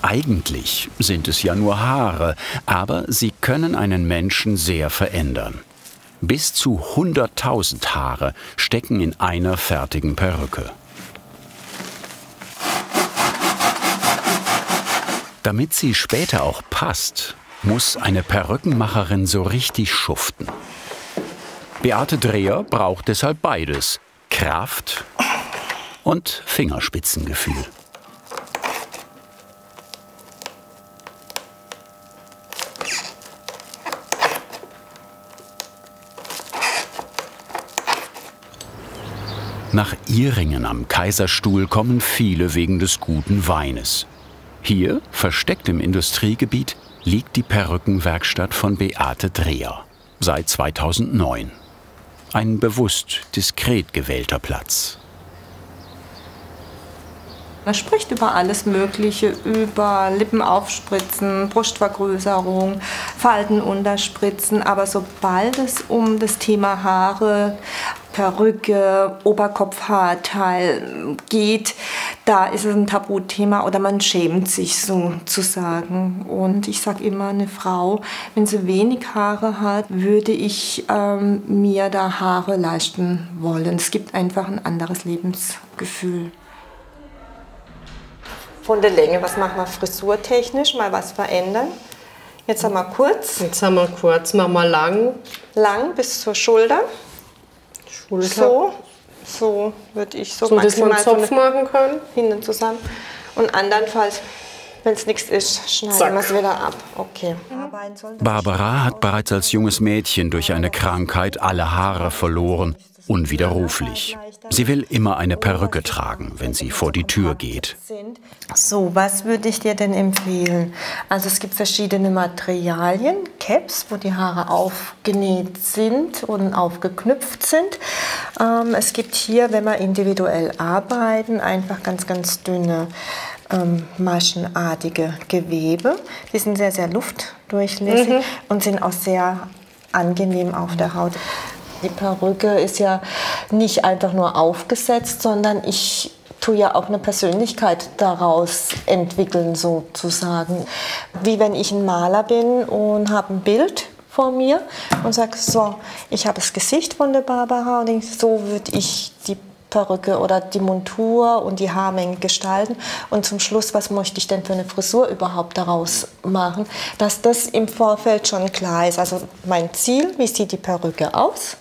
Eigentlich sind es ja nur Haare, aber sie können einen Menschen sehr verändern. Bis zu 100.000 Haare stecken in einer fertigen Perücke. Damit sie später auch passt, muss eine Perückenmacherin so richtig schuften. Beate Dreher braucht deshalb beides: Kraft und Fingerspitzengefühl. Nach Ihringen am Kaiserstuhl kommen viele wegen des guten Weines. Hier, versteckt im Industriegebiet, liegt die Perückenwerkstatt von Beate Dreher. Seit 2009. Ein bewusst diskret gewählter Platz. Man spricht über alles Mögliche, über Lippenaufspritzen, Brustvergrößerung, Falten unterspritzen. Aber sobald es um das Thema Haare, Perücke, Oberkopfhaarteil geht, da ist es ein Tabuthema oder man schämt sich sozusagen. Und ich sage immer, eine Frau, wenn sie wenig Haare hat, würde ich mir da Haare leisten wollen. Es gibt einfach ein anderes Lebensgefühl. Von der Länge, was machen wir frisurtechnisch? Mal was verändern. Jetzt haben wir kurz. Jetzt haben wir kurz, machen wir lang. Lang bis zur Schulter. So würde ich so dass wir einen Zopf machen können. Hinten zusammen. Und andernfalls, wenn es nichts ist, schneiden wir es wieder ab. Okay. Barbara hat bereits als junges Mädchen durch eine Krankheit alle Haare verloren. Unwiderruflich. Sie will immer eine Perücke tragen, wenn sie vor die Tür geht. So, was würde ich dir denn empfehlen? Also es gibt verschiedene Materialien, Caps, wo die Haare aufgenäht sind und aufgeknüpft sind. Es gibt hier, wenn wir individuell arbeiten, einfach ganz, ganz dünne maschenartige Gewebe. Die sind sehr, sehr luftdurchlässig und sind auch sehr angenehm auf der Haut. Die Perücke ist ja nicht einfach nur aufgesetzt, sondern ich tue ja auch eine Persönlichkeit daraus entwickeln sozusagen. Wie wenn ich ein Maler bin und habe ein Bild vor mir und sage, so, ich habe das Gesicht von der Barbara und denke, so würde ich die Perücke oder die Montur und die Haarmenge gestalten. Und zum Schluss, was möchte ich denn für eine Frisur überhaupt daraus machen? Dass das im Vorfeld schon klar ist. Also mein Ziel, wie sieht die Perücke aus?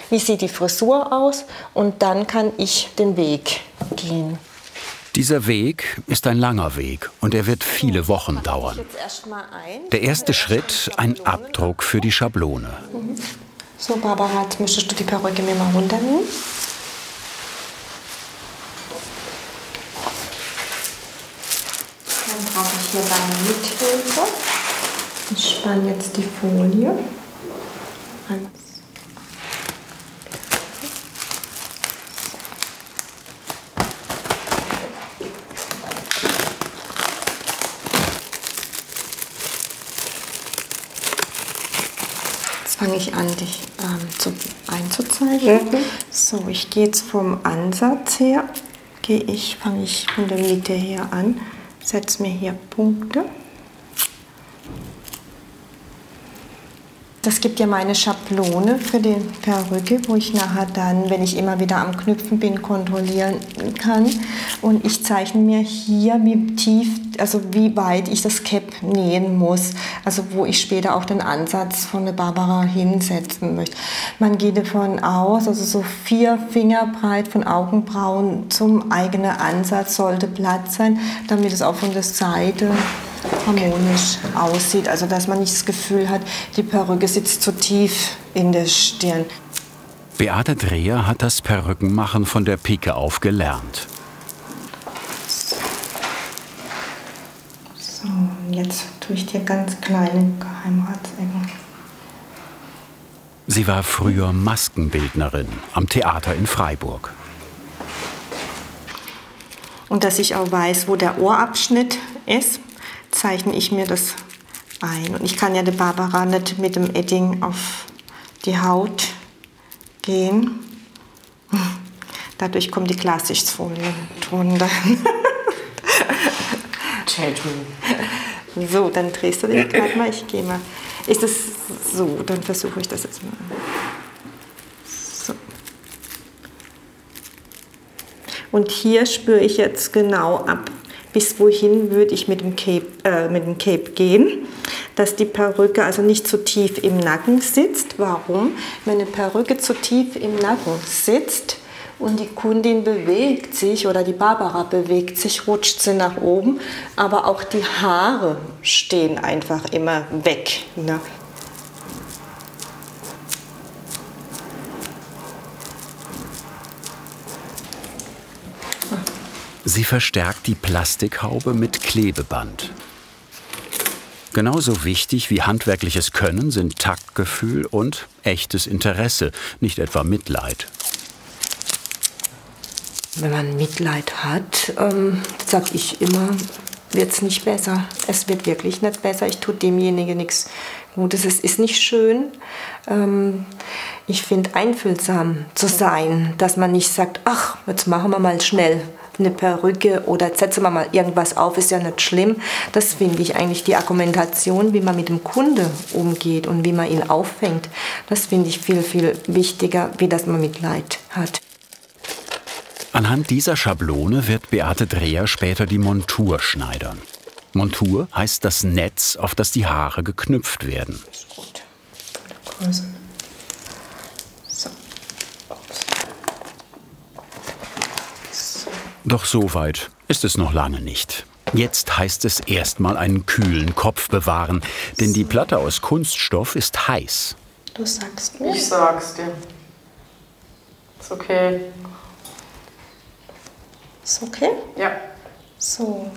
Wie sieht die Frisur aus? Und dann kann ich den Weg gehen. Dieser Weg ist ein langer Weg und er wird viele Wochen dauern. Der erste Schritt, ein Abdruck für die Schablone. So, Barbara, jetzt möchtest du die Perücke mir mal runternehmen? Dann brauche ich hier deine Mithilfe. Ich spanne jetzt die Folie. Fange ich an, dich einzuzeichnen. So, ich gehe jetzt vom Ansatz her, fange ich von der Mitte her an, setze mir hier Punkte. Das gibt ja meine Schablone für die Perücke, wo ich nachher dann, wenn ich immer wieder am Knüpfen bin, kontrollieren kann. Und ich zeichne mir hier, wie tief, also wie weit ich das Cap nähen muss. Also wo ich später auch den Ansatz von der Barbara hinsetzen möchte. Man geht davon aus, also so 4 Finger breit von Augenbrauen zum eigenen Ansatz sollte Platz sein, damit es auch von der Seite harmonisch aussieht, also dass man nicht das Gefühl hat, die Perücke sitzt zu tief in der Stirn. Beate Dreher hat das Perückenmachen von der Pike auf gelernt. So, jetzt tue ich dir ganz kleine Geheimratsecken. Sie war früher Maskenbildnerin am Theater in Freiburg. Und dass ich auch weiß, wo der Ohrabschnitt ist, zeichne ich mir das ein. Und ich kann ja der Barbara nicht mit dem Edding auf die Haut gehen. Dadurch kommt die Klarsichtfolie drunter. So, dann drehst du dich gerade mal. Ich gehe mal. Ist das so? Dann versuche ich das jetzt mal. So. Und hier spüre ich jetzt genau ab, bis wohin würde ich mit dem Cape gehen, dass die Perücke also nicht zu tief im Nacken sitzt. Warum? Wenn eine Perücke zu tief im Nacken sitzt und die Kundin bewegt sich oder die Barbara bewegt sich, rutscht sie nach oben, aber auch die Haare stehen einfach immer weg. Ne? Sie verstärkt die Plastikhaube mit Klebeband. Genauso wichtig wie handwerkliches Können sind Taktgefühl und echtes Interesse, nicht etwa Mitleid. Wenn man Mitleid hat, sage ich immer, wird es nicht besser. Es wird wirklich nicht besser. Ich tue demjenigen nichts Gutes. Es ist nicht schön. Ich finde, einfühlsam zu sein, dass man nicht sagt, ach, jetzt machen wir mal schnell eine Perücke oder setzen wir mal irgendwas auf, ist ja nicht schlimm. Das finde ich eigentlich die Argumentation, wie man mit dem Kunde umgeht und wie man ihn auffängt. Das finde ich viel, viel wichtiger, wie dass man Mitleid hat. Anhand dieser Schablone wird Beate Dreher später die Montur schneidern. Montur heißt das Netz, auf das die Haare geknüpft werden. Gut. So. Doch so weit ist es noch lange nicht. Jetzt heißt es erstmal einen kühlen Kopf bewahren, denn die Platte aus Kunststoff ist heiß. Du sagst mir. Ich sag's dir. Ist okay. Ist okay? Ja. So.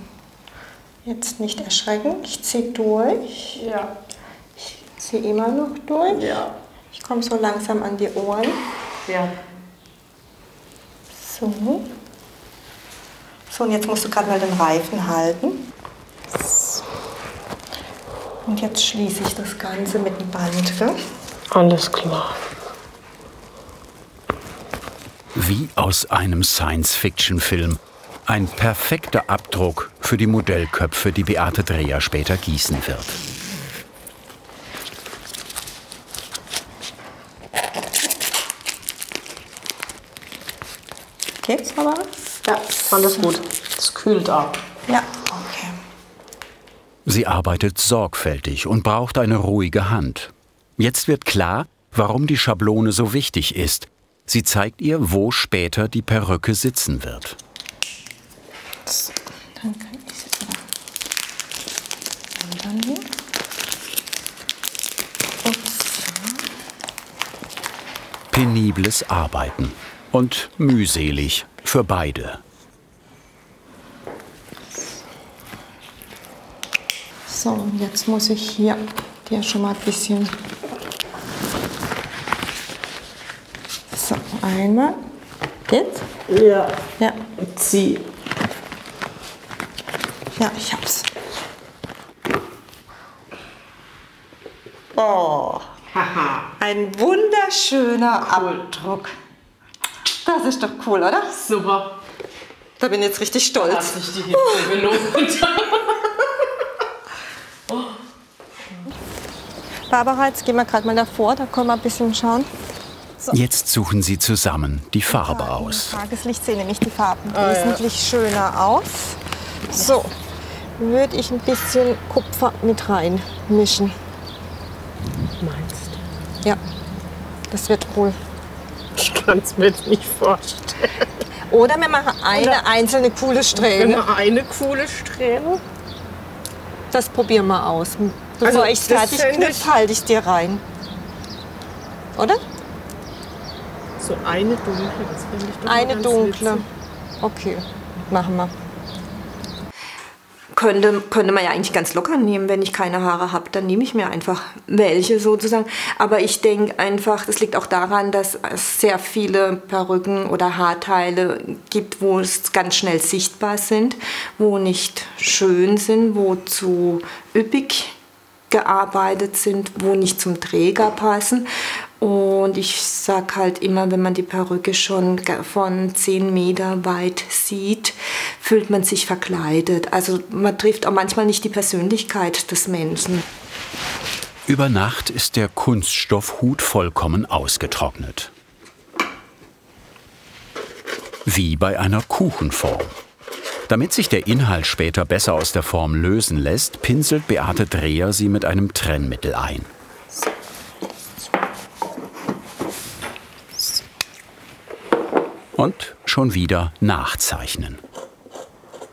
Jetzt nicht erschrecken. Ich ziehe durch. Ja. Ich ziehe immer noch durch. Ja. Ich komme so langsam an die Ohren. Ja. So. So, und jetzt musst du gerade mal den Reifen halten. So. Und jetzt schließe ich das Ganze mit dem Band. Gell? Alles klar. Wie aus einem Science-Fiction-Film. Ein perfekter Abdruck für die Modellköpfe, die Beate Dreher später gießen wird. Geht's, Barbara? Ja, alles gut. Es kühlt ab. Ja, okay. Sie arbeitet sorgfältig und braucht eine ruhige Hand. Jetzt wird klar, warum die Schablone so wichtig ist. Sie zeigt ihr, wo später die Perücke sitzen wird. So, dann kann ich sie ändern hier. Ups. Penibles Arbeiten und mühselig für beide. So, und jetzt muss ich hier dir schon mal ein bisschen. So, einmal. Geht's? Ja. Ja. Zieh. Ja, ich hab's. Oh, Haha. ein wunderschöner Abdruck. Das ist doch cool, oder? Super. Da bin ich jetzt richtig stolz. Hat sich die Hitze gelohnt. Barbara, jetzt gehen wir gerade mal davor, da können wir ein bisschen schauen. So. Jetzt suchen sie zusammen die Farbe aus. Im Tageslicht sehen nämlich die Farben wesentlich schöner aus. So, würde ich ein bisschen Kupfer mit reinmischen. Meinst du? Ja, das wird cool. Ich kann es mir jetzt nicht vorstellen. Oder wir machen eine einzelne coole Strähne. Immer eine coole Strähne. Das probieren wir aus. Bevor Also, ich es das fertig fänd ich- knüpfe, halte ich dir rein. Oder? So eine dunkle, das finde ich doch mal Eine ganz dunkle. witzig. Okay, machen wir. Könnte man ja eigentlich ganz locker nehmen, wenn ich keine Haare habe. Dann nehme ich mir einfach welche sozusagen. Aber ich denke einfach, das liegt auch daran, dass es sehr viele Perücken oder Haarteile gibt, wo es ganz schnell sichtbar sind, wo nicht schön sind, wo zu üppig gearbeitet sind, wo nicht zum Träger passen. Und Und ich sage halt immer, wenn man die Perücke schon von 10 Meter weit sieht, fühlt man sich verkleidet. Also man trifft auch manchmal nicht die Persönlichkeit des Menschen. Über Nacht ist der Kunststoffhut vollkommen ausgetrocknet. Wie bei einer Kuchenform. Damit sich der Inhalt später besser aus der Form lösen lässt, pinselt Beate Dreher sie mit einem Trennmittel ein. Und schon wieder nachzeichnen.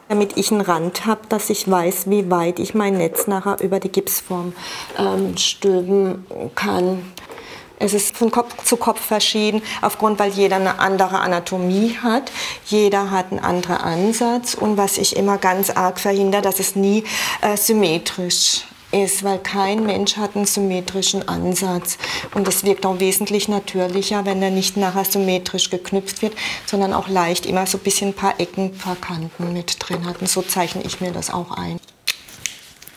Damit ich einen Rand habe, dass ich weiß, wie weit ich mein Netz nachher über die Gipsform stülpen kann. Es ist von Kopf zu Kopf verschieden, weil jeder eine andere Anatomie hat. Jeder hat einen anderen Ansatz. Und was ich immer ganz arg verhindere, dass es nie symmetrisch ist, weil kein Mensch hat einen symmetrischen Ansatz. Und es wirkt auch wesentlich natürlicher, wenn er nicht nachher symmetrisch geknüpft wird, sondern auch leicht immer so ein bisschen ein paar Ecken, ein paar Kanten mit drin hat. Und so zeichne ich mir das auch ein.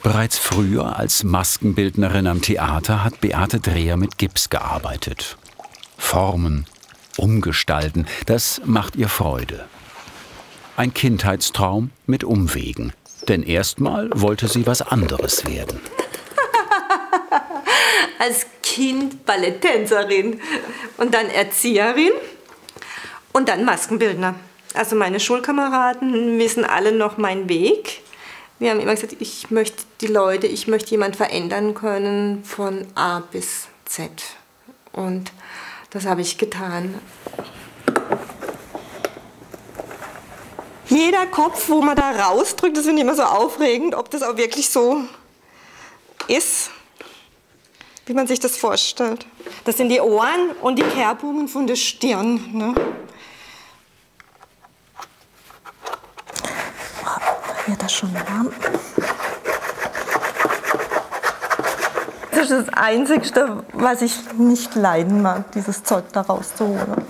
Bereits früher als Maskenbildnerin am Theater hat Beate Dreher mit Gips gearbeitet. Formen, umgestalten, das macht ihr Freude. Ein Kindheitstraum mit Umwegen. Denn erstmal wollte sie was anderes werden. Als Kind Balletttänzerin und dann Erzieherin und dann Maskenbildner. Also meine Schulkameraden wissen alle noch meinen Weg. Wir haben immer gesagt, ich möchte jemanden verändern können von A bis Z. Und das habe ich getan. Jeder Kopf, wo man da rausdrückt, das finde ich immer so aufregend, ob das auch wirklich so ist, wie man sich das vorstellt. Das sind die Ohren und die Kerbungen von der Stirn. Ne? Wird das schon warm? Das ist das Einzige, was ich nicht leiden mag, dieses Zeug da rauszuholen.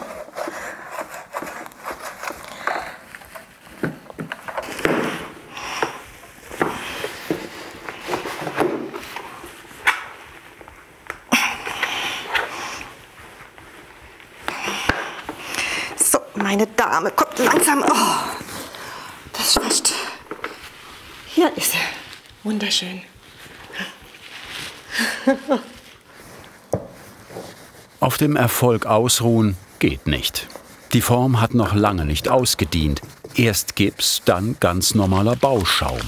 So, meine Dame kommt langsam. Oh, das schwächt. Hier ist er. Wunderschön. Auf dem Erfolg ausruhen geht nicht. Die Form hat noch lange nicht ausgedient. Erst Gips, dann ganz normaler Bauschaum.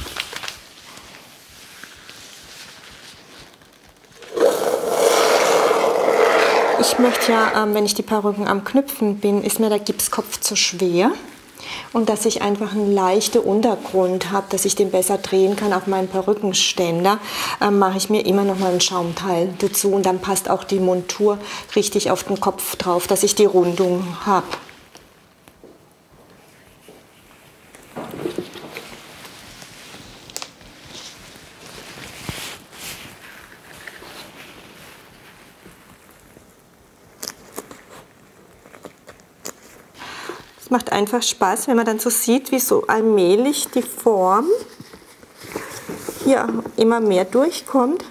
Ich möchte ja, wenn ich die Perücken am Knüpfen bin, ist mir der Gipskopf zu schwer. Und dass ich einfach einen leichten Untergrund habe, dass ich den besser drehen kann auf meinen Perückenständer, mache ich mir immer noch mal ein Schaumteil dazu. Und dann passt auch die Montur richtig auf den Kopf drauf, dass ich die Rundung habe. Macht einfach Spaß, wenn man dann so sieht, wie so allmählich die Form hier immer mehr durchkommt.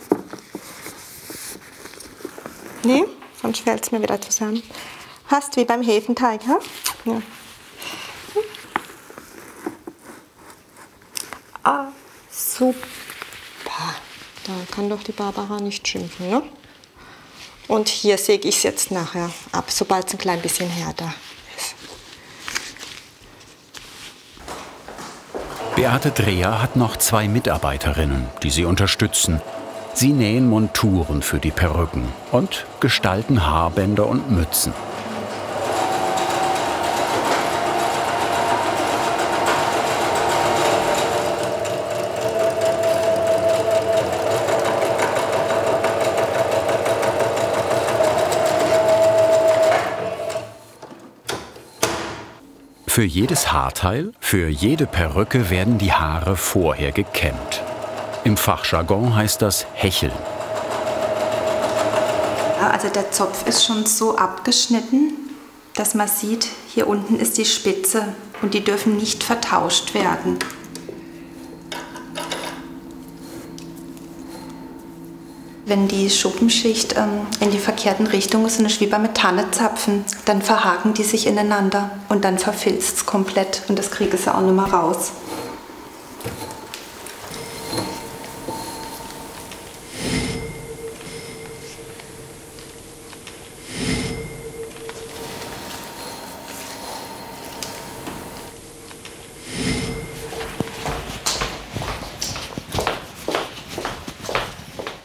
Nee, sonst fällt es mir wieder zusammen. Fast wie beim Hefenteig, ha? Ja. Ah, super. Da kann doch die Barbara nicht schimpfen, ne? Und hier säge ich es jetzt nachher ab, sobald es ein klein bisschen härter ist. Beate Dreher hat noch 2 Mitarbeiterinnen, die sie unterstützen. Sie nähen Monturen für die Perücken und gestalten Haarbänder und Mützen. Für jedes Haarteil, für jede Perücke werden die Haare vorher gekämmt. Im Fachjargon heißt das Hecheln. Also der Zopf ist schon so abgeschnitten, dass man sieht, hier unten ist die Spitze und die dürfen nicht vertauscht werden. Wenn die Schuppenschicht in die verkehrten Richtungen ist, ist wie bei Tannenzapfen, dann verhaken die sich ineinander und dann verfilzt es komplett und das kriege ich auch nicht mehr raus.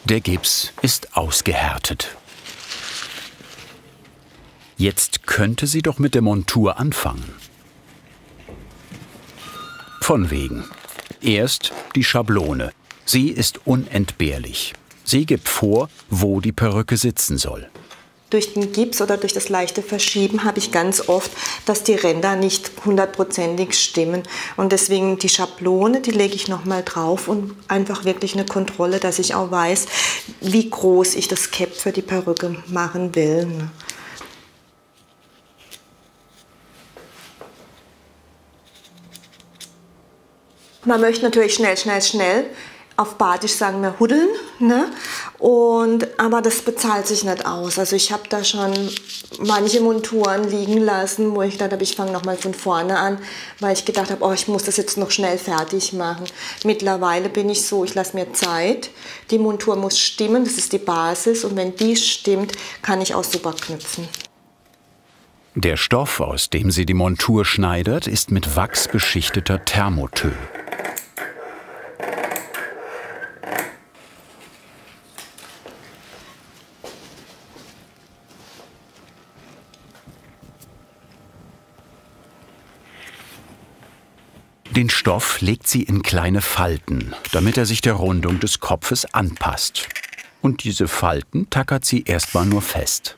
Der Gips ist ausgehärtet. Jetzt könnte sie doch mit der Montur anfangen. Von wegen. Erst die Schablone. Sie ist unentbehrlich. Sie gibt vor, wo die Perücke sitzen soll. Durch den Gips oder durch das leichte Verschieben habe ich ganz oft, dass die Ränder nicht hundertprozentig stimmen. Und deswegen die Schablone, die lege ich noch mal drauf und einfach wirklich eine Kontrolle, dass ich auch weiß, wie groß ich das Cap für die Perücke machen will. Man möchte natürlich schnell, auf Badisch sagen wir huddeln, ne? Aber das bezahlt sich nicht aus. Also ich habe da schon manche Monturen liegen lassen, wo ich gedacht habe, ich fange noch mal von vorne an, weil ich gedacht habe, oh, ich muss das jetzt noch schnell fertig machen. Mittlerweile bin ich so, ich lasse mir Zeit. Die Montur muss stimmen, das ist die Basis. Und wenn die stimmt, kann ich auch super knüpfen. Der Stoff, aus dem sie die Montur schneidet, ist mit Wachs beschichteter Thermotö. Den Stoff legt sie in kleine Falten, damit er sich der Rundung des Kopfes anpasst. Und diese Falten tackert sie erstmal nur fest.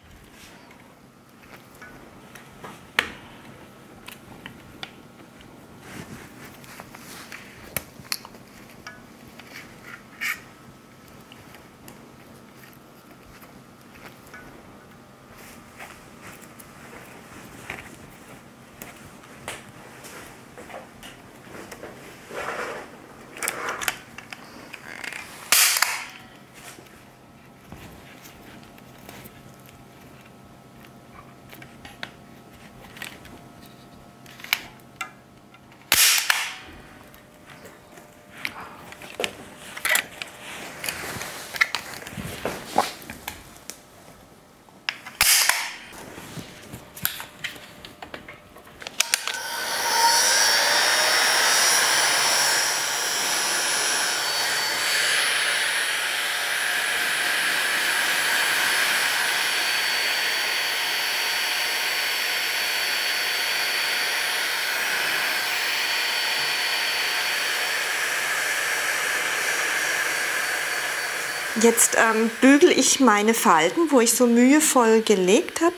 Jetzt bügele ich meine Falten, wo ich so mühevoll gelegt habe,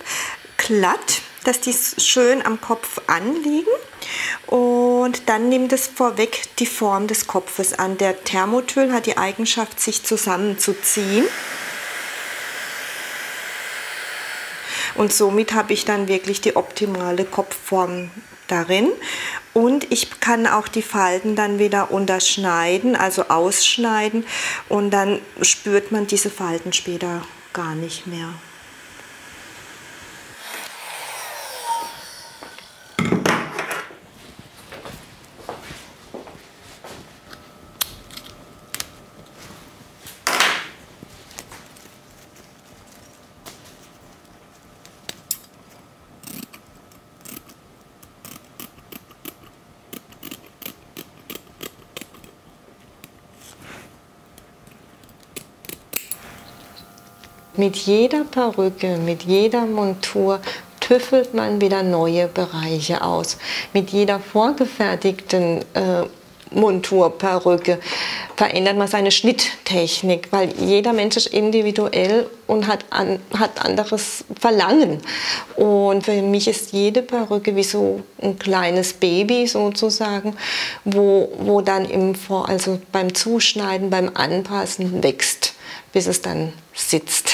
glatt, dass die schön am Kopf anliegen. Und dann nimmt es vorweg die Form des Kopfes an. Der Thermotül hat die Eigenschaft, sich zusammenzuziehen. Und somit habe ich dann wirklich die optimale Kopfform darin. Und ich kann auch die Falten dann wieder unterschneiden, also ausschneiden. Und dann spürt man diese Falten später gar nicht mehr. Mit jeder Perücke, mit jeder Montur tüffelt man wieder neue Bereiche aus. Mit jeder vorgefertigten Monturperücke verändert man seine Schnitttechnik, weil jeder Mensch ist individuell und hat anderes Verlangen. Und für mich ist jede Perücke wie so ein kleines Baby sozusagen, wo dann also beim Zuschneiden, beim Anpassen wächst, bis es dann sitzt.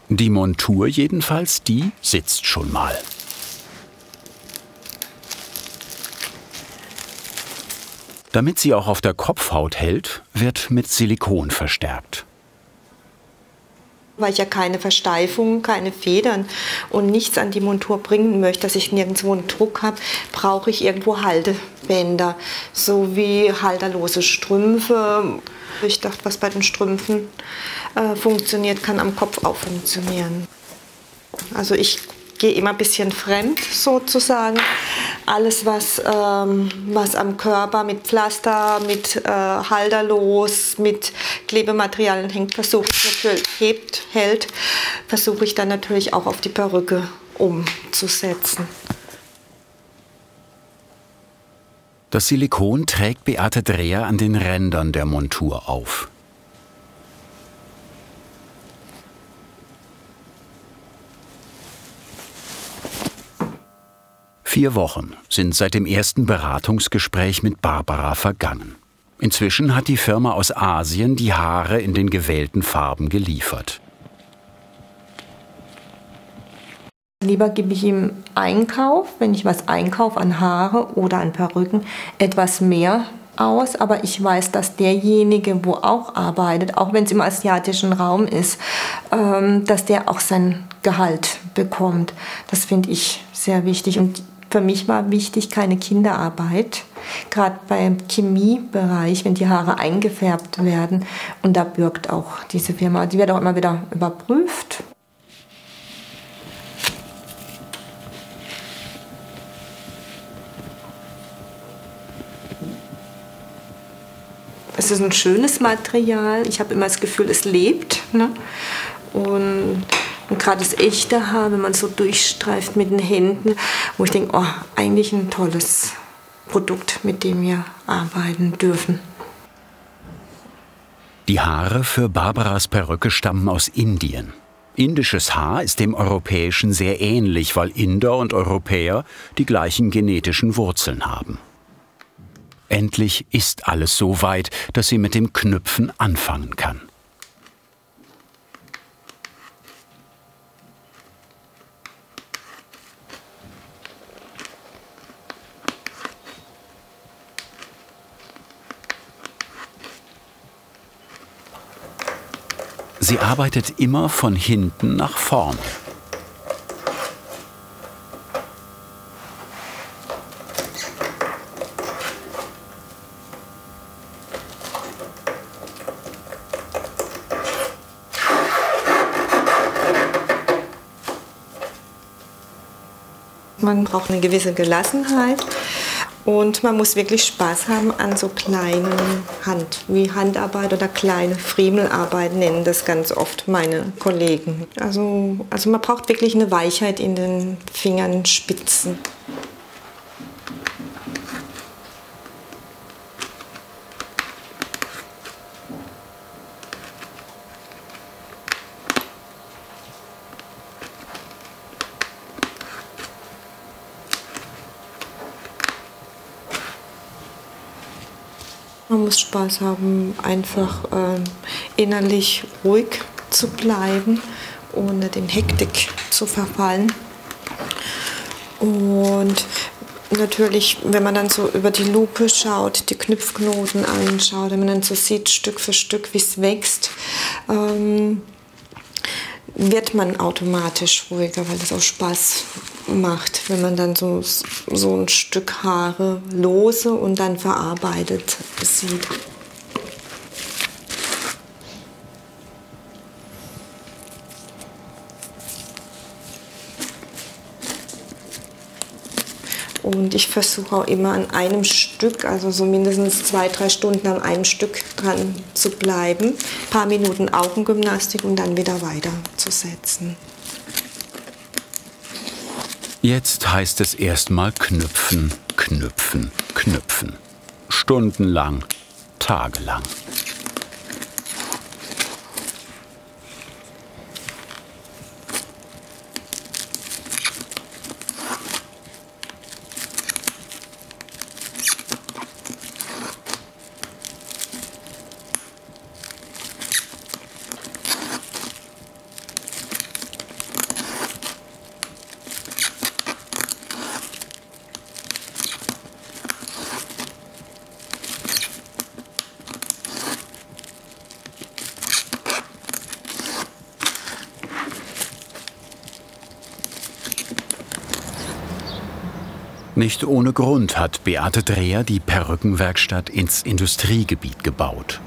Die Montur jedenfalls, die sitzt schon mal. Damit sie auch auf der Kopfhaut hält, wird mit Silikon verstärkt. Weil ich ja keine Versteifung, keine Federn und nichts an die Montur bringen möchte, dass ich nirgendwo einen Druck habe, brauche ich irgendwo Haltebänder, so wie halterlose Strümpfe. Ich dachte, was bei den Strümpfen funktioniert, kann am Kopf auch funktionieren. Also ich gehe immer ein bisschen fremd sozusagen. Alles, was am Körper mit Pflaster, mit halterlos, mit Klebematerialien hängt, versuche ich natürlich, hält, versuche ich dann natürlich auch auf die Perücke umzusetzen. Das Silikon trägt Beate Dreher an den Rändern der Montur auf. Vier Wochen sind seit dem ersten Beratungsgespräch mit Barbara vergangen. Inzwischen hat die Firma aus Asien die Haare in den gewählten Farben geliefert. Lieber gebe ich ihm Einkauf, wenn ich was einkaufe an Haare oder an Perücken, etwas mehr aus. Aber ich weiß, dass derjenige, wo auch arbeitet, auch wenn es im asiatischen Raum ist, dass der auch sein Gehalt bekommt. Das finde ich sehr wichtig. Und für mich war wichtig, keine Kinderarbeit, gerade beim Chemiebereich, wenn die Haare eingefärbt werden. Und da bürgt auch diese Firma. Die wird auch immer wieder überprüft. Es ist ein schönes Material. Ich habe immer das Gefühl, es lebt. Ne? Und gerade das echte Haar, wenn man so durchstreift mit den Händen, wo ich denke, oh, eigentlich ein tolles Produkt, mit dem wir arbeiten dürfen. Die Haare für Barbaras Perücke stammen aus Indien. Indisches Haar ist dem europäischen sehr ähnlich, weil Inder und Europäer die gleichen genetischen Wurzeln haben. Endlich ist alles so weit, dass sie mit dem Knüpfen anfangen kann. Sie arbeitet immer von hinten nach vorn. Man braucht eine gewisse Gelassenheit und man muss wirklich Spaß haben an so kleinen wie Handarbeit oder kleine Friemelarbeit nennen das ganz oft meine Kollegen. Also man braucht wirklich eine Weichheit in den Fingerspitzen. Man muss Spaß haben, einfach innerlich ruhig zu bleiben, ohne den Hektik zu verfallen. Und natürlich, wenn man dann so über die Lupe schaut, die Knüpfknoten anschaut, wenn man dann so sieht, Stück für Stück, wie es wächst, wird man automatisch ruhiger, weil das auch Spaß macht, wenn man dann so ein Stück Haare lose und dann verarbeitet sieht. Und ich versuche auch immer an einem Stück, also so mindestens 2-3 Stunden an einem Stück dran zu bleiben. Ein paar Minuten Augengymnastik und dann wieder weiterzusetzen. Jetzt heißt es erstmal knüpfen, knüpfen, knüpfen. Stundenlang, tagelang. Nicht ohne Grund hat Beate Dreher die Perückenwerkstatt ins Industriegebiet gebaut.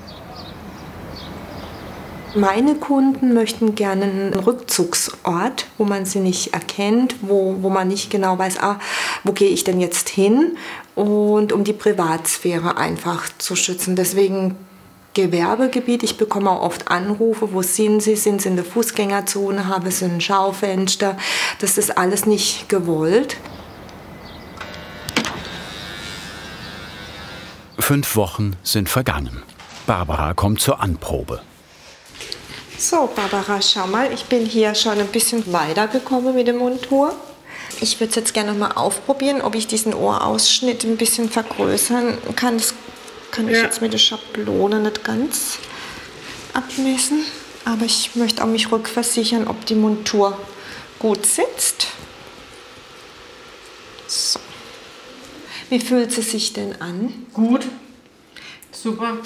Meine Kunden möchten gerne einen Rückzugsort, wo man sie nicht erkennt, wo man nicht genau weiß, wo gehe ich denn jetzt hin, und um die Privatsphäre einfach zu schützen. Deswegen Gewerbegebiet. Ich bekomme auch oft Anrufe, wo sind Sie? Sind Sie in der Fußgängerzone? Haben Sie ein Schaufenster? Das ist alles nicht gewollt. 5 Wochen sind vergangen. Barbara kommt zur Anprobe. So, Barbara, schau mal, ich bin hier schon ein bisschen weitergekommen mit der Montur. Ich würde es jetzt gerne noch mal aufprobieren, ob ich diesen Ohrausschnitt ein bisschen vergrößern kann. Das kann ich jetzt mit der Schablone nicht ganz abmessen. Aber ich möchte auch mich rückversichern, ob die Montur gut sitzt. So. Wie fühlt sie sich denn an? Gut. Super.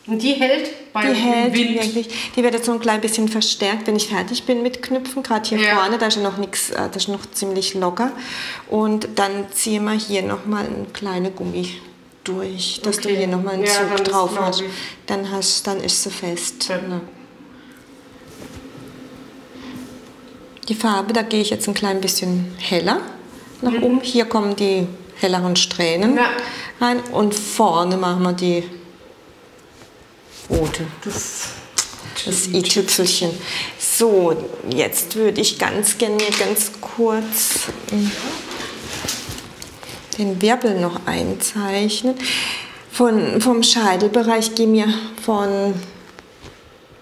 Und die hält beim Wind? Wirklich. Die wird jetzt so ein klein bisschen verstärkt, wenn ich fertig bin mit Knüpfen. Gerade hier vorne, da ist ja noch nichts, das ist noch ziemlich locker. Und dann ziehen wir hier nochmal ein kleines Gummi durch, dass du hier nochmal einen Zug drauf hast. Dann ist sie fest. Ja. Die Farbe, da gehe ich jetzt ein klein bisschen heller nach oben. Hier kommen die helleren Strähnen rein und vorne machen wir die rote, das i-Tüpfelchen. So, jetzt würde ich ganz gerne ganz kurz den Wirbel noch einzeichnen. Vom Scheitelbereich geh mir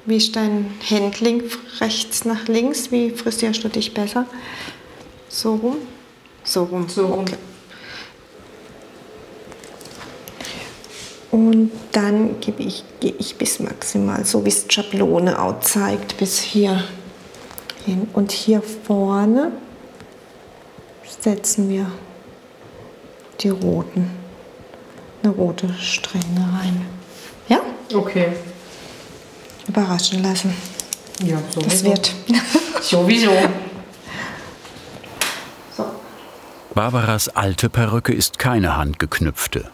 wie ist dein Handling, rechts nach links, wie frisierst du dich besser? So rum? So rum. Okay. Und dann gehe ich bis maximal, so wie es die Schablone auch zeigt, bis hier hin. Und hier vorne setzen wir eine rote Strähne rein. Ja? Okay. Überraschen lassen. Ja, sowieso. Das wird. Sowieso. So. Barbaras alte Perücke ist keine handgeknüpfte.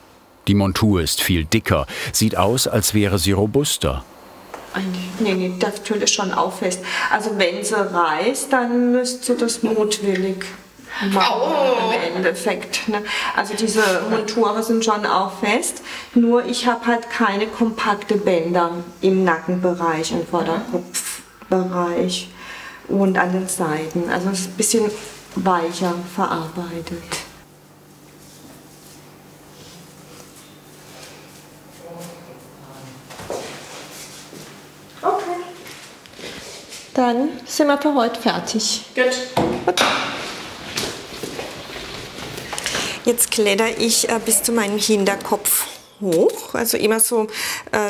Die Montur ist viel dicker, sieht aus, als wäre sie robuster. Nee, das Tüll ist schon auch fest. Also wenn sie reißt, dann müsste sie das mutwillig machen im Endeffekt. Ne? Also diese Monturen sind schon auch fest, nur ich habe halt keine kompakte Bänder im Nackenbereich, im Vorderkopfbereich und an den Seiten. Also es ist ein bisschen weicher verarbeitet. Okay. Dann sind wir für heute fertig. Gut. Jetzt kletter ich bis zu meinem Hinterkopf hoch, also immer so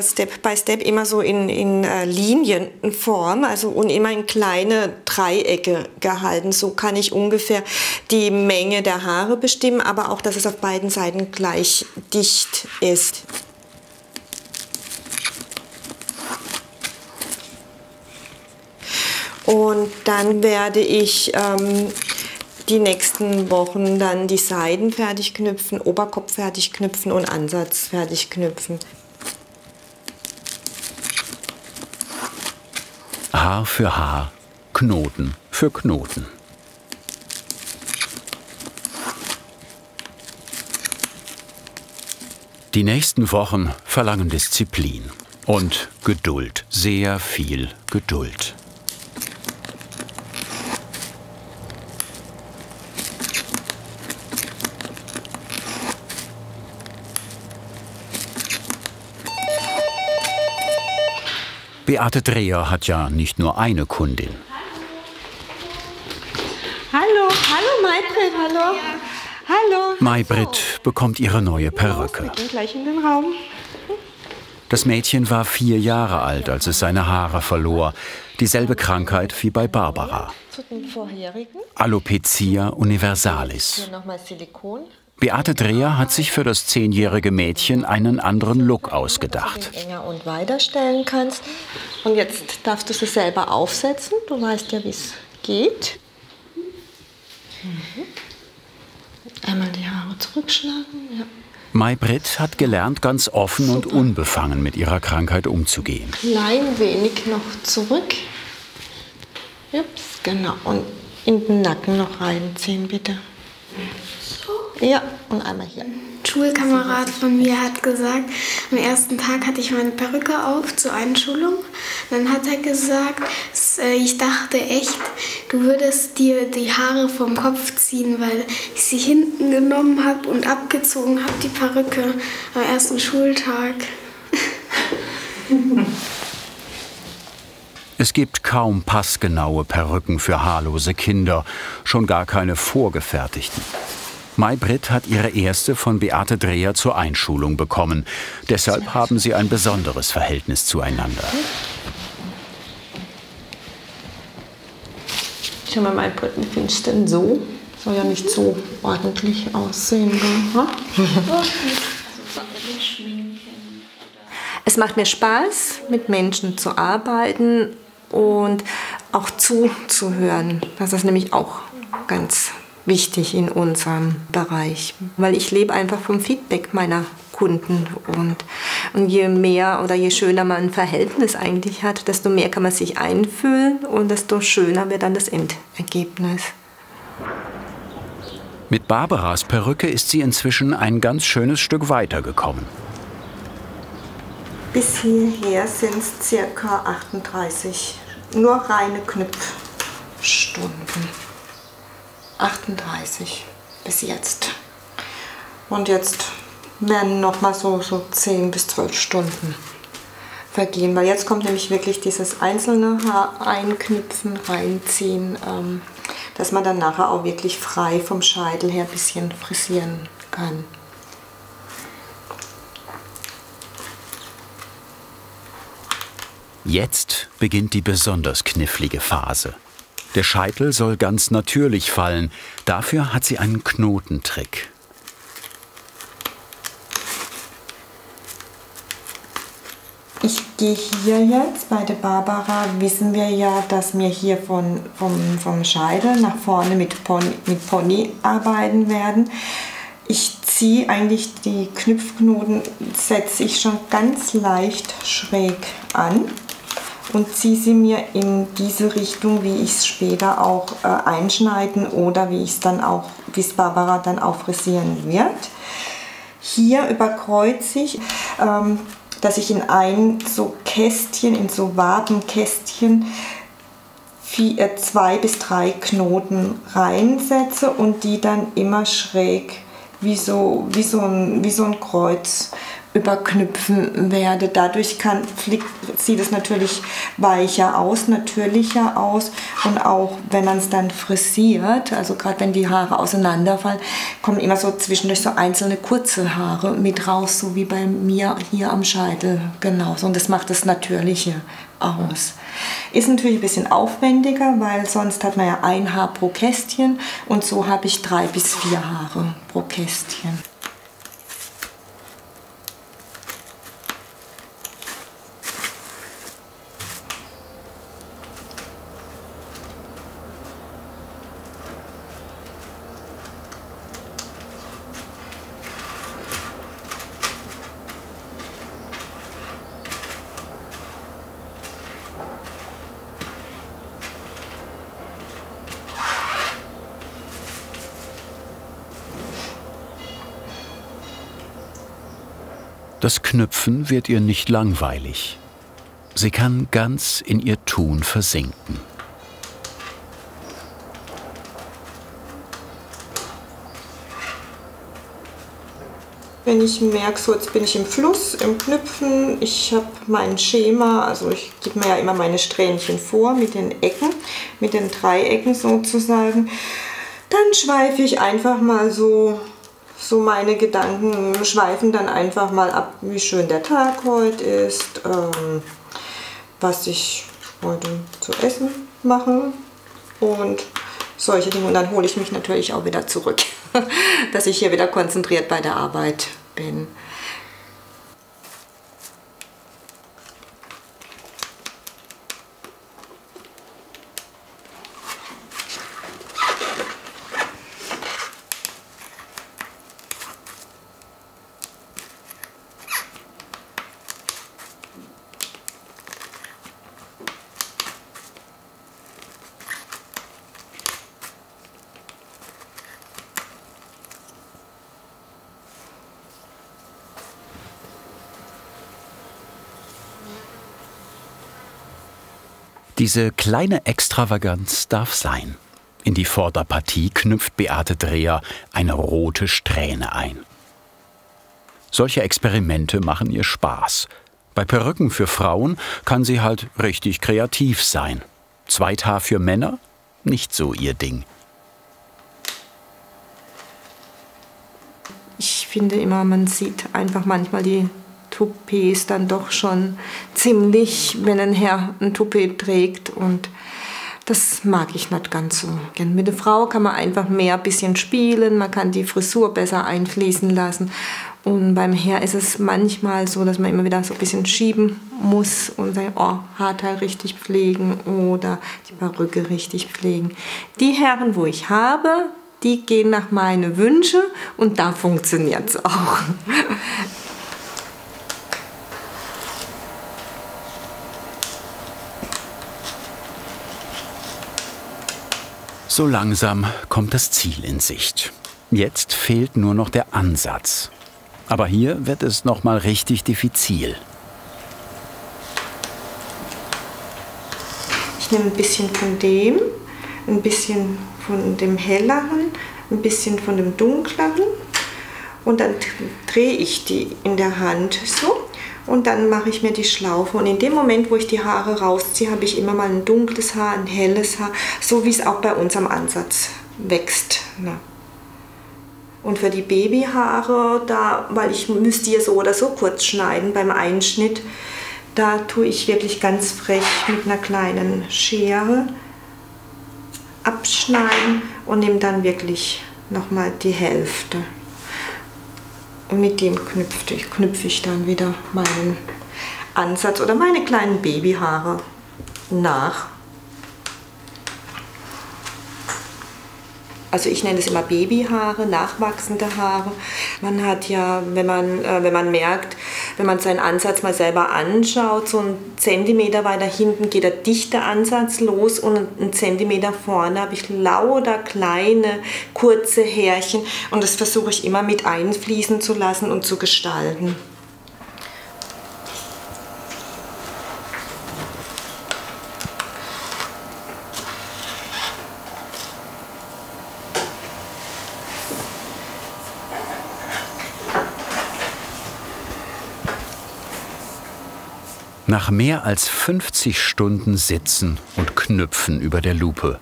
Step by Step, immer so in Linienform, also und immer in kleine Dreiecke gehalten. So kann ich ungefähr die Menge der Haare bestimmen, aber auch, dass es auf beiden Seiten gleich dicht ist. Und dann werde ich die nächsten Wochen dann die Seiten fertig knüpfen, Oberkopf fertig knüpfen und Ansatz fertig knüpfen. Haar für Haar, Knoten für Knoten. Die nächsten Wochen verlangen Disziplin und Geduld, sehr viel Geduld. Beate Dreher hat ja nicht nur eine Kundin. Hallo Maybrit, hallo. Hallo. Maybrit bekommt ihre neue Perücke. Wir gehen gleich in den Raum. Das Mädchen war 4 Jahre alt, als es seine Haare verlor. Dieselbe Krankheit wie bei Barbara. Zu den vorherigen. Alopecia universalis. Hier nochmal Silikon. Beate Dreher hat sich für das 10-jährige Mädchen einen anderen Look ausgedacht. Dass du den enger und weiter stellen kannst. Und jetzt darfst du sie selber aufsetzen. Du weißt ja, wie es geht. Einmal die Haare zurückschlagen. Ja. May-Britt hat gelernt, ganz offen und unbefangen mit ihrer Krankheit umzugehen. Klein wenig noch zurück. Ups, genau. Und in den Nacken noch reinziehen, bitte. So? Ja, und einmal hier. Ein Schulkamerad von mir hat gesagt, am ersten Tag hatte ich meine Perücke auf zur Einschulung. Dann hat er gesagt, ich dachte echt, du würdest dir die Haare vom Kopf ziehen, weil ich sie hinten genommen habe und abgezogen habe, die Perücke, am ersten Schultag. Es gibt kaum passgenaue Perücken für haarlose Kinder, schon gar keine vorgefertigten. May-Britt hat ihre erste von Beate Dreher zur Einschulung bekommen. Deshalb haben sie ein besonderes Verhältnis zueinander. Schau mal, May-Britt, wie findest du denn so? Soll ja nicht so ordentlich aussehen. Gell? Es macht mir Spaß, mit Menschen zu arbeiten und auch zuzuhören. Das ist nämlich auch ganz wichtig in unserem Bereich, weil ich lebe einfach vom Feedback meiner Kunden und je mehr oder je schöner man ein Verhältnis eigentlich hat, desto mehr kann man sich einfühlen und desto schöner wird dann das Endergebnis. Mit Barbaras Perücke ist sie inzwischen ein ganz schönes Stück weitergekommen. Bis hierher sind es ca. 38, nur reine Knüpfstunden. 38 bis jetzt. Und jetzt werden noch mal so 10 bis 12 Stunden vergehen, weil jetzt kommt nämlich wirklich dieses einzelne Haar einknüpfen, reinziehen, dass man dann nachher auch wirklich frei vom Scheitel her ein bisschen frisieren kann. Jetzt beginnt die besonders knifflige Phase. Der Scheitel soll ganz natürlich fallen. Dafür hat sie einen Knotentrick. Ich gehe hier jetzt, bei der Barbara wissen wir ja, dass wir hier vom Scheitel nach vorne mit Pony arbeiten werden. Ich ziehe eigentlich die Knüpfknoten, setze ich schon ganz leicht schräg an und ziehe sie mir in diese Richtung, wie ich es später auch einschneiden oder wie es Barbara dann auch frisieren wird. Hier überkreuze ich, dass ich in ein so Kästchen, in so Wabenkästchen 2 bis 3 Knoten reinsetze und die dann immer schräg wie so ein Kreuz überknüpfen werde. Dadurch sieht es natürlich weicher aus, natürlicher aus und auch wenn man es dann frisiert, also gerade wenn die Haare auseinanderfallen, kommen immer so zwischendurch so einzelne kurze Haare mit raus, so wie bei mir hier am Scheitel genauso. Und das macht das Natürliche aus. Ist natürlich ein bisschen aufwendiger, weil sonst hat man ja ein Haar pro Kästchen und so habe ich 3 bis 4 Haare pro Kästchen. Das Knüpfen wird ihr nicht langweilig. Sie kann ganz in ihr Tun versinken. Wenn ich merke, so jetzt bin ich im Fluss, im Knüpfen, ich habe mein Schema, also ich gebe mir ja immer meine Strähnchen vor mit den Ecken, mit den Dreiecken sozusagen, dann schweife ich einfach mal so meine Gedanken schweifen dann einfach mal ab, wie schön der Tag heute ist, was ich heute zu essen mache und solche Dinge. Und dann hole ich mich natürlich auch wieder zurück, dass ich hier wieder konzentriert bei der Arbeit bin. Diese kleine Extravaganz darf sein. In die Vorderpartie knüpft Beate Dreher eine rote Strähne ein. Solche Experimente machen ihr Spaß. Bei Perücken für Frauen kann sie halt richtig kreativ sein. Zweithaar für Männer? Nicht so ihr Ding. Ich finde immer, man sieht einfach manchmal die Toupets dann doch schon ziemlich, wenn ein Herr ein Toupet trägt. Und das mag ich nicht ganz so gern. Mit der Frau kann man einfach mehr ein bisschen spielen, man kann die Frisur besser einfließen lassen. Und beim Herr ist es manchmal so, dass man immer wieder so ein bisschen schieben muss und sagen, oh, Haarteil richtig pflegen oder die Perücke richtig pflegen. Die Herren, wo ich habe, die gehen nach meinen Wünschen und da funktioniert es auch. So langsam kommt das Ziel in Sicht. Jetzt fehlt nur noch der Ansatz. Aber hier wird es noch mal richtig diffizil. Ich nehme ein bisschen von dem, ein bisschen von dem helleren, ein bisschen von dem dunkleren und dann drehe ich die in der Hand so und dann mache ich mir die Schlaufe und in dem Moment, wo ich die Haare rausziehe, habe ich immer mal ein dunkles Haar, ein helles Haar, so wie es auch bei uns am Ansatz wächst. Ne? Und für die Babyhaare, weil ich müsste die so oder so kurz schneiden beim Einschnitt, da tue ich wirklich ganz frech mit einer kleinen Schere abschneiden und nehme dann wirklich nochmal die Hälfte. Und mit dem knüpfe ich dann wieder meinen Ansatz oder meine kleinen Babyhaare nach. Also ich nenne es immer Babyhaare, nachwachsende Haare. Man hat ja, wenn man merkt, wenn man seinen Ansatz mal selber anschaut, so einen Zentimeter weiter hinten geht der dichte Ansatz los und einen Zentimeter vorne habe ich lauter kleine, kurze Härchen und das versuche ich immer mit einfließen zu lassen und zu gestalten. Nach mehr als 50 Stunden Sitzen und Knüpfen über der Lupe,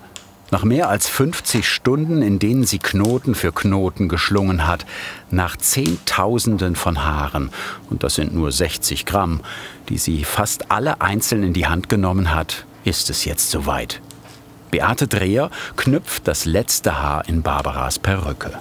nach mehr als 50 Stunden, in denen sie Knoten für Knoten geschlungen hat, nach Zehntausenden von Haaren, und das sind nur 60 Gramm, die sie fast alle einzeln in die Hand genommen hat, ist es jetzt soweit. Beate Dreher knüpft das letzte Haar in Barbaras Perücke.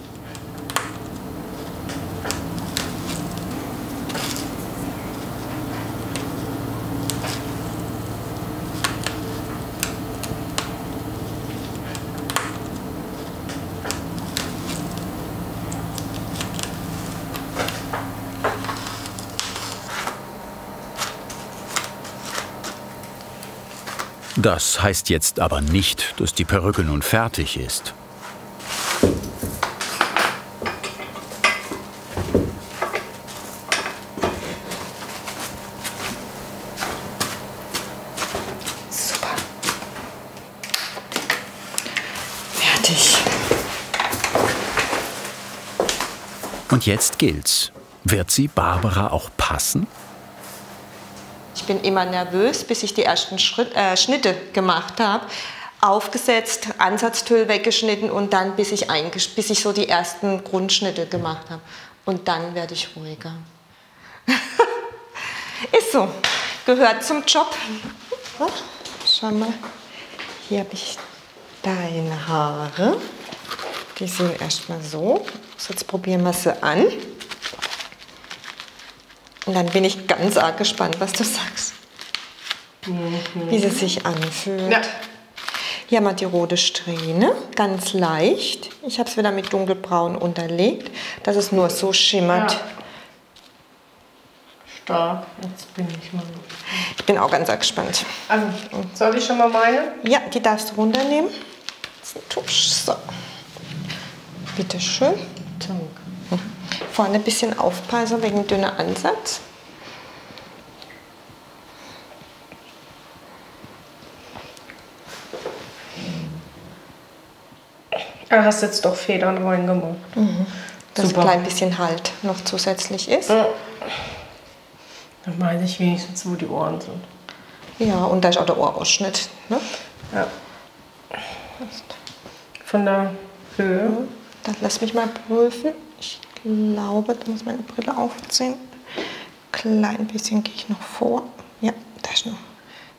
Das heißt jetzt aber nicht, dass die Perücke nun fertig ist. Super. Fertig. Und jetzt gilt's. Wird sie Barbara auch passen? Ich bin immer nervös, bis ich die ersten Schnitte gemacht habe. Aufgesetzt, Ansatztüll weggeschnitten und dann bis ich so die ersten Grundschnitte gemacht habe. Und dann werde ich ruhiger. Ist so, gehört zum Job. Schau mal, hier habe ich deine Haare. Die sind erstmal so. Jetzt probieren wir sie an. Und dann bin ich ganz arg gespannt, was du sagst. Wie sie sich anfühlt. Ja. Hier haben wir die rote Strähne, ganz leicht. Ich habe es wieder mit dunkelbraun unterlegt, dass es nur so schimmert. Ja. Stark, jetzt bin ich mal. Ich bin auch ganz arg gespannt. Also, soll ich schon mal meine? Ja, die darfst du runternehmen. Das ist ein Tusch. So. Bitte schön. Danke. Vorne ein bisschen aufpassen wegen dünner Ansatz. Da hast du jetzt doch Federn reingemacht. Dass ein klein bisschen Halt noch zusätzlich ist. Dann weiß ich wenigstens, wo die Ohren sind. Ja, und da ist auch der Ohrausschnitt. Ne? Ja. Von der Höhe. Dann lass mich mal prüfen. Ich glaube, da muss meine Brille aufziehen. Klein bisschen gehe ich noch vor. Ja, da ist noch.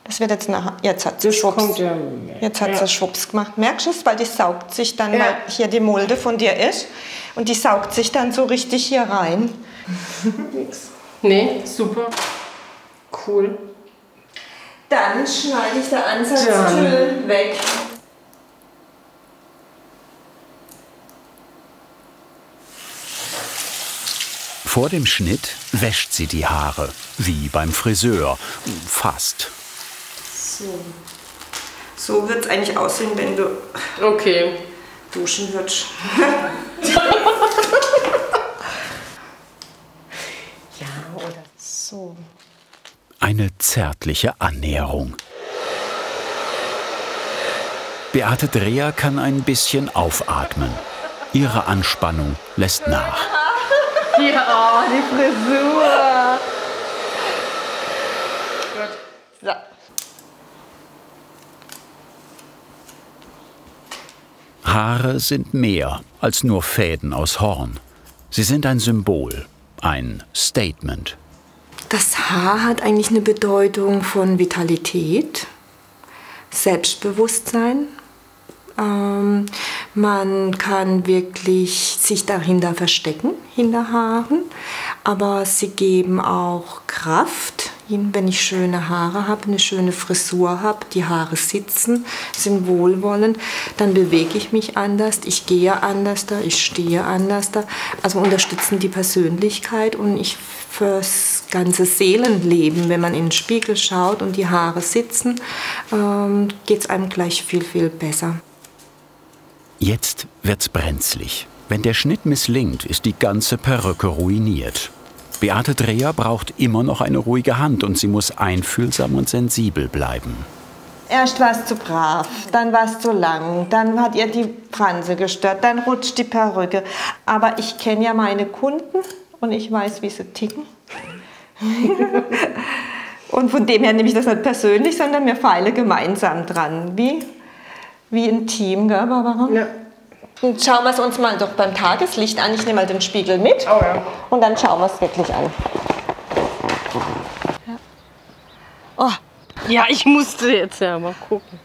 Das wird jetzt nachher. Jetzt hat sie Schwupps. Ja, jetzt hat sie Schwupps gemacht. Merkst du es? Weil die saugt sich dann, weil hier die Mulde von dir ist. Und die saugt sich dann so richtig hier rein. Nee, super. Cool. Dann schneide ich den Ansatztüll weg. Vor dem Schnitt wäscht sie die Haare, wie beim Friseur. Fast. So wird es eigentlich aussehen, wenn du duschen würdest. Oder So. Eine zärtliche Annäherung. Beate Dreher kann ein bisschen aufatmen. Ihre Anspannung lässt nach. Ja, die Frisur. So. Haare sind mehr als nur Fäden aus Horn. Sie sind ein Symbol, ein Statement. Das Haar hat eigentlich eine Bedeutung von Vitalität, Selbstbewusstsein. Man kann wirklich sich dahinter verstecken, hinter Haaren, aber sie geben auch Kraft. Wenn ich schöne Haare habe, eine schöne Frisur habe, die Haare sitzen, sind wohlwollend, dann bewege ich mich anders, ich gehe anders, ich stehe anders. Also unterstützen die Persönlichkeit und ich fürs ganze Seelenleben, wenn man in den Spiegel schaut und die Haare sitzen, geht es einem gleich viel, viel besser. Jetzt wird's brenzlig. Wenn der Schnitt misslingt, ist die ganze Perücke ruiniert. Beate Dreher braucht immer noch eine ruhige Hand und sie muss einfühlsam und sensibel bleiben. Erst war es zu brav, dann war es zu lang, dann hat ihr die Franse gestört, dann rutscht die Perücke. Aber ich kenne ja meine Kunden und ich weiß, wie sie ticken. Und von dem her nehme ich das nicht persönlich, sondern wir feilen gemeinsam dran. Wie ein Team, gell, Barbara? Ja. Und schauen wir es uns mal doch beim Tageslicht an. Ich nehme mal den Spiegel mit. Oh ja. Und dann schauen wir es wirklich an. Ja. Oh. Ja, ich musste jetzt ja mal gucken.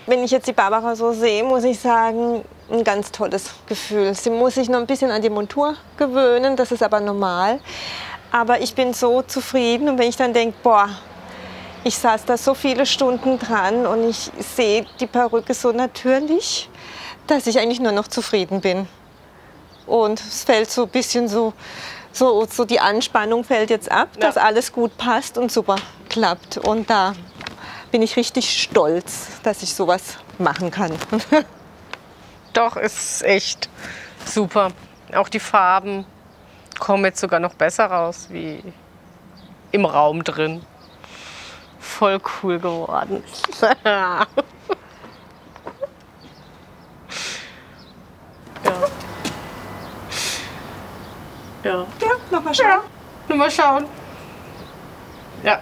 Wenn ich jetzt die Barbara so sehe, muss ich sagen, ein ganz tolles Gefühl. Sie muss sich noch ein bisschen an die Montur gewöhnen, das ist aber normal. Aber ich bin so zufrieden und wenn ich dann denke, boah, ich saß da so viele Stunden dran und ich sehe die Perücke so natürlich, dass ich eigentlich nur noch zufrieden bin. Und es fällt so ein bisschen so die Anspannung fällt jetzt ab, dass alles gut passt und super klappt. Und da bin ich richtig stolz, dass ich sowas machen kann. Doch, ist echt super. Auch die Farben kommen jetzt sogar noch besser raus wie im Raum drin. Voll cool geworden. Ja. Ja. Ja, nochmal schauen. Nur mal schauen. Ja.